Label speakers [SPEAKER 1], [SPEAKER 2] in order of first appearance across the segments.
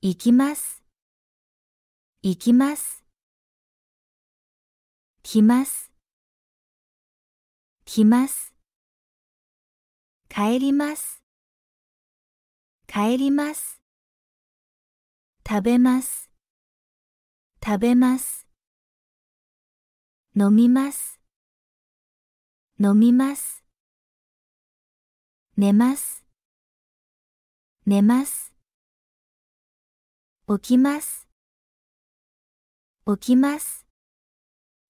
[SPEAKER 1] 行きます。行きます。来ます。来ます。帰ります。帰ります。食べます。食べます。飲みます。飲みます。寝ます。寝ます。起きます。起きます。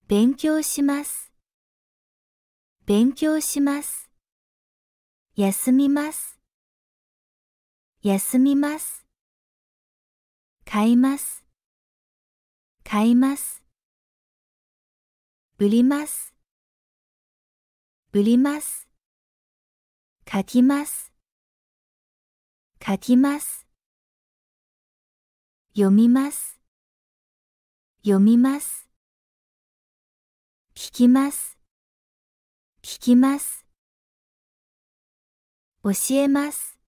[SPEAKER 1] 勉強します。勉強します。休みます。休みます。買います。買います。売ります。売ります。書きます。書きます。読みます。読みます。聞きます。聞きます。教えます。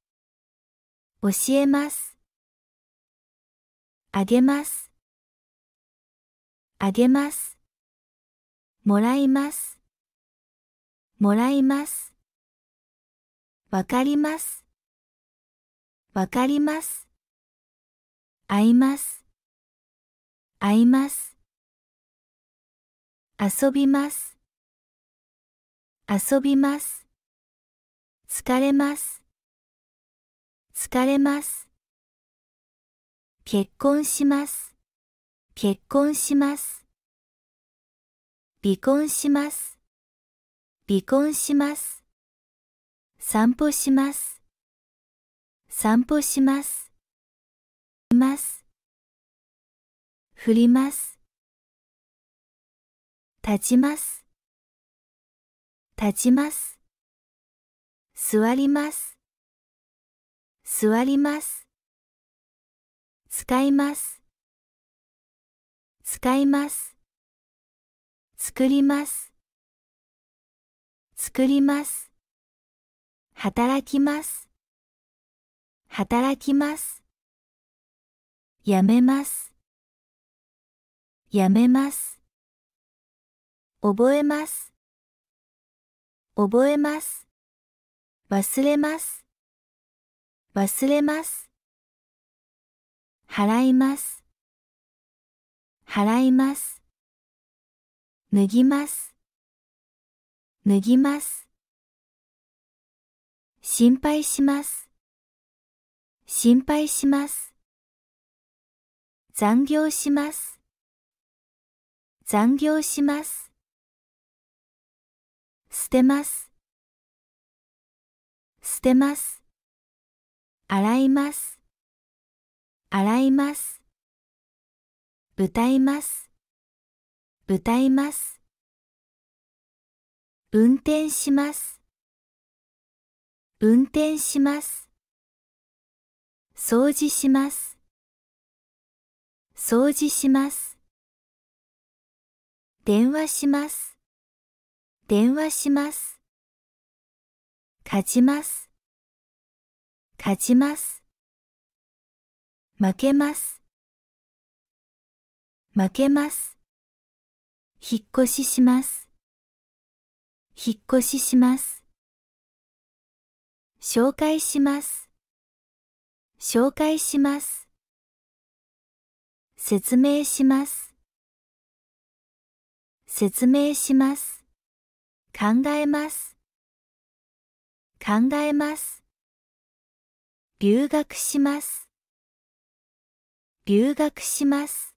[SPEAKER 1] 教えます。あげます。あげます。もらいます。もらいます。わかります。わかります。会います。会います。遊びます。遊びます。疲れます。疲れます。結婚します。結婚します。離婚します。離婚します。散歩します。散歩します。振ります。振ります。立ちます。立ちます。座ります。座ります。使います。使います。作ります。作ります。働きます。働きます。やめます。やめます。覚えます。覚えます。忘れます。忘れます。払います。払います。脱ぎます。脱ぎます。心配します。心配します。残業します。残業します。捨てます。捨てます。洗います。洗います。歌います。歌います。運転します。運転します。掃除します。掃除します。電話します。電話します。勝ちます。勝ちます。負けます。負けます。引っ越しします。引っ越しします。紹介します。紹介します。説明します。説明します。考えます。考えます。留学します。留学します。